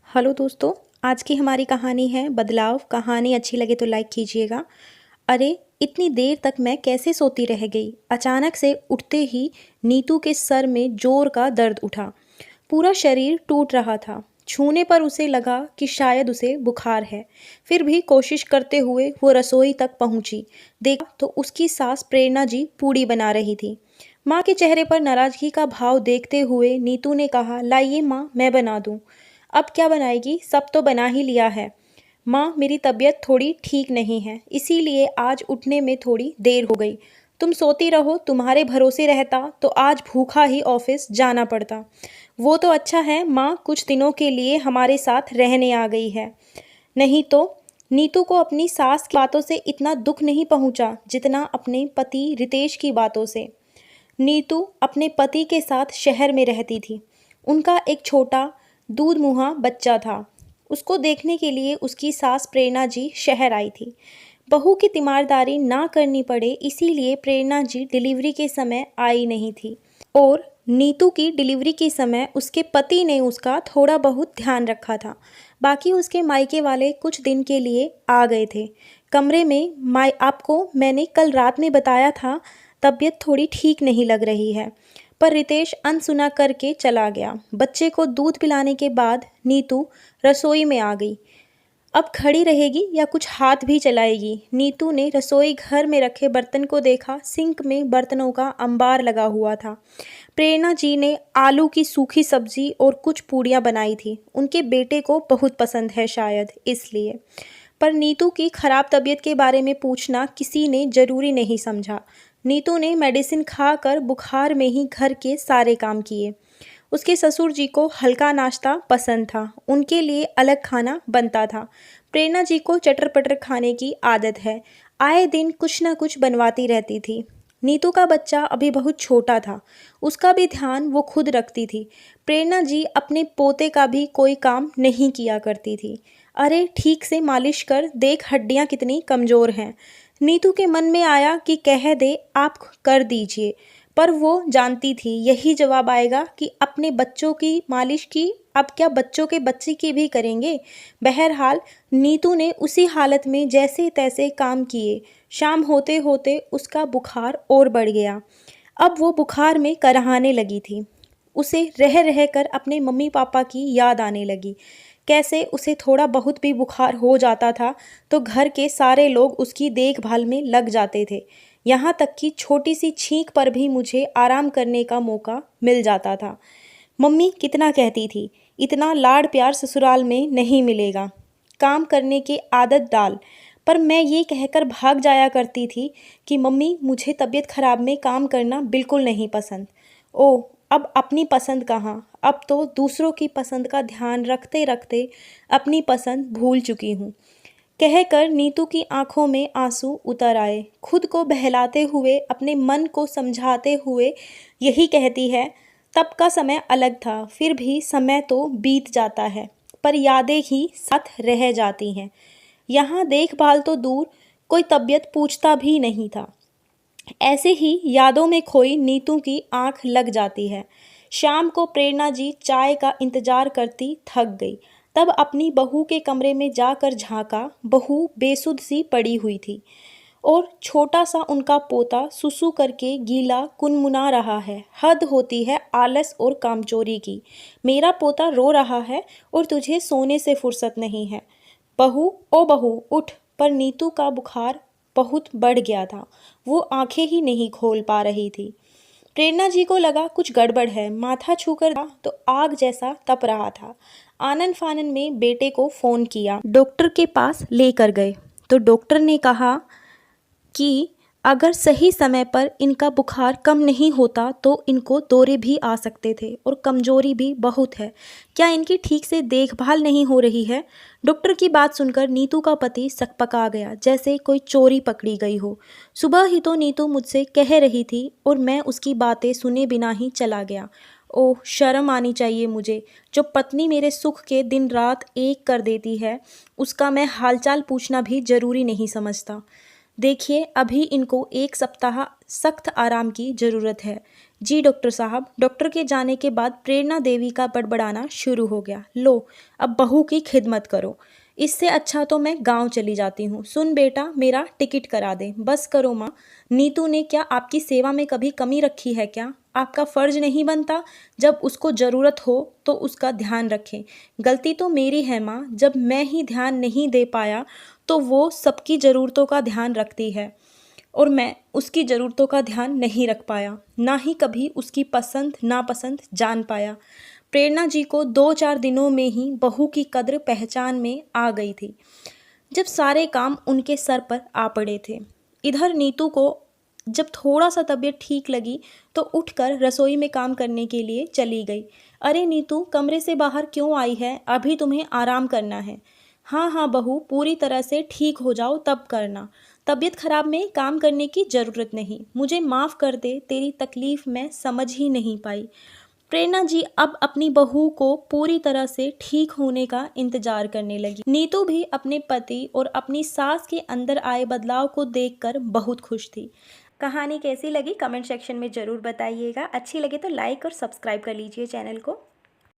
Hello दोस्तों। आज की हमारी कहानी है बदलाव। कहानी अच्छी लगे तो लाइक कीजिएगा। अरे, इतनी देर तक मैं कैसे सोती रह गई। अचानक से उठते ही नीतू के सर में जोर का दर्द उठा। पूरा शरीर टूट रहा था। छूने पर उसे लगा कि शायद उसे बुखार है। फिर भी कोशिश करते हुए वो रसोई तक पहुंची। देखा तो उसकी सास प्रेरणा जी पूड़ी बना रही थी। माँ के चेहरे पर नाराजगी का भाव देखते हुए नीतू ने कहा, लाइए माँ, मैं बना दूँ। अब क्या बनाएगी, सब तो बना ही लिया है। माँ, मेरी तबीयत थोड़ी ठीक नहीं है, इसीलिए आज उठने में थोड़ी देर हो गई। तुम सोती रहो, तुम्हारे भरोसे रहता तो आज भूखा ही ऑफिस जाना पड़ता। वो तो अच्छा है माँ, कुछ दिनों के लिए हमारे साथ रहने आ गई है। नहीं तो। नीतू को अपनी सास की बातों से इतना दुख नहीं पहुंचा जितना अपने पति रितेश की बातों से। नीतू अपने पति के साथ शहर में रहती थी। उनका एक छोटा दूध मुहा बच्चा था। उसको देखने के लिए उसकी सास प्रेरणा जी शहर आई थी। बहू की तीमारदारी ना करनी पड़े इसीलिए प्रेरणा जी डिलीवरी के समय आई नहीं थी। और नीतू की डिलीवरी के समय उसके पति ने उसका थोड़ा बहुत ध्यान रखा था। बाकी उसके मायके वाले कुछ दिन के लिए आ गए थे। कमरे में आपको मैंने कल रात में बताया था, तबीयत थोड़ी ठीक नहीं लग रही है। पर रितेश अनसुना करके चला गया। बच्चे को दूध पिलाने के बाद नीतू रसोई में आ गई। अब खड़ी रहेगी या कुछ हाथ भी चलाएगी। नीतू ने रसोई घर में रखे बर्तन को देखा। सिंक में बर्तनों का अंबार लगा हुआ था। प्रेरणा जी ने आलू की सूखी सब्जी और कुछ पूड़ियाँ बनाई थी। उनके बेटे को बहुत पसंद है शायद इसलिए। पर नीतू की खराब तबीयत के बारे में पूछना किसी ने जरूरी नहीं समझा। नीतू ने मेडिसिन खाकर बुखार में ही घर के सारे काम किए। उसके ससुर जी को हल्का नाश्ता पसंद था, उनके लिए अलग खाना बनता था। प्रेरणा जी को चटर पटर खाने की आदत है, आए दिन कुछ न कुछ बनवाती रहती थी। नीतू का बच्चा अभी बहुत छोटा था, उसका भी ध्यान वो खुद रखती थी। प्रेरणा जी अपने पोते का भी कोई काम नहीं किया करती थी। अरे, ठीक से मालिश कर देख, हड्डियाँ कितनी कमज़ोर हैं। नीतू के मन में आया कि कह दे आप कर दीजिए, पर वो जानती थी यही जवाब आएगा कि अपने बच्चों की मालिश की, अब क्या बच्चों के बच्चे की भी करेंगे। बहरहाल नीतू ने उसी हालत में जैसे तैसे काम किए। शाम होते होते उसका बुखार और बढ़ गया। अब वो बुखार में कराहने लगी थी। उसे रह रह कर अपने मम्मी पापा की याद आने लगी। कैसे उसे थोड़ा बहुत भी बुखार हो जाता था तो घर के सारे लोग उसकी देखभाल में लग जाते थे। यहाँ तक कि छोटी सी छींक पर भी मुझे आराम करने का मौका मिल जाता था। मम्मी कितना कहती थी, इतना लाड़ प्यार ससुराल में नहीं मिलेगा, काम करने की आदत डाल। पर मैं ये कहकर भाग जाया करती थी कि मम्मी, मुझे तबीयत खराब में काम करना बिल्कुल नहीं पसंद। ओह, अब अपनी पसंद कहाँ, अब तो दूसरों की पसंद का ध्यान रखते रखते अपनी पसंद भूल चुकी हूँ। कहकर नीतू की आंखों में आंसू उतर आए। खुद को बहलाते हुए, अपने मन को समझाते हुए यही कहती है, तब का समय अलग था, फिर भी समय तो बीत जाता है, पर यादें ही साथ रह जाती हैं। यहाँ देखभाल तो दूर, कोई तबीयत पूछता भी नहीं था। ऐसे ही यादों में खोई नीतू की आंख लग जाती है। शाम को प्रेरणा जी चाय का इंतजार करती थक गई। तब अपनी बहू के कमरे में जाकर झांका। बहू बेसुध सी पड़ी हुई थी और छोटा सा उनका पोता सुसु करके गीला कुनमुना रहा है। हद होती है आलस और कामचोरी की। मेरा पोता रो रहा है और तुझे सोने से फुर्सत नहीं है। बहू, ओ बहू उठ। पर नीतू का बुखार बहुत बढ़ गया था। वो आंखें ही नहीं खोल पा रही थी। प्रेरणा जी को लगा कुछ गड़बड़ है। माथा छूकर देखा तो आग जैसा तप रहा था। आनन फानन में बेटे को फ़ोन किया। डॉक्टर के पास लेकर गए तो डॉक्टर ने कहा कि अगर सही समय पर इनका बुखार कम नहीं होता तो इनको दौरे भी आ सकते थे और कमजोरी भी बहुत है। क्या इनकी ठीक से देखभाल नहीं हो रही है? डॉक्टर की बात सुनकर नीतू का पति सकपका गया, जैसे कोई चोरी पकड़ी गई हो। सुबह ही तो नीतू मुझसे कह रही थी और मैं उसकी बातें सुने बिना ही चला गया। ओह, शर्म आनी चाहिए मुझे। जो पत्नी मेरे सुख के दिन रात एक कर देती है, उसका मैं हालचाल पूछना भी जरूरी नहीं समझता। देखिए, अभी इनको एक सप्ताह सख्त आराम की ज़रूरत है। जी डॉक्टर साहब। डॉक्टर के जाने के बाद प्रेरणा देवी का बड़बड़ाना शुरू हो गया। लो, अब बहू की खिदमत करो। इससे अच्छा तो मैं गांव चली जाती हूँ। सुन बेटा, मेरा टिकट करा दे। बस करो माँ। नीतू ने क्या आपकी सेवा में कभी कमी रखी है क्या? आपका फर्ज नहीं बनता जब उसको ज़रूरत हो तो उसका ध्यान रखें? गलती तो मेरी है माँ, जब मैं ही ध्यान नहीं दे पाया तो वो सबकी ज़रूरतों का ध्यान रखती है और मैं उसकी ज़रूरतों का ध्यान नहीं रख पाया, ना ही कभी उसकी पसंद नापसंद जान पाया। प्रेरणा जी को 2-4 दिनों में ही बहू की कद्र पहचान में आ गई थी, जब सारे काम उनके सर पर आ पड़े थे। इधर नीतू को जब थोड़ा सा तबीयत ठीक लगी तो उठकर रसोई में काम करने के लिए चली गई। अरे नीतू, कमरे से बाहर क्यों आई है? अभी तुम्हें आराम करना है। हाँ हाँ बहू, पूरी तरह से ठीक हो जाओ तब करना। तबीयत खराब में काम करने की ज़रूरत नहीं। मुझे माफ़ कर दे, तेरी तकलीफ़ मैं समझ ही नहीं पाई। प्रेरणा जी अब अपनी बहू को पूरी तरह से ठीक होने का इंतजार करने लगी। नीतू भी अपने पति और अपनी सास के अंदर आए बदलाव को देखकर बहुत खुश थी। कहानी कैसी लगी कमेंट सेक्शन में ज़रूर बताइएगा। अच्छी लगे तो लाइक और सब्सक्राइब कर लीजिए चैनल को।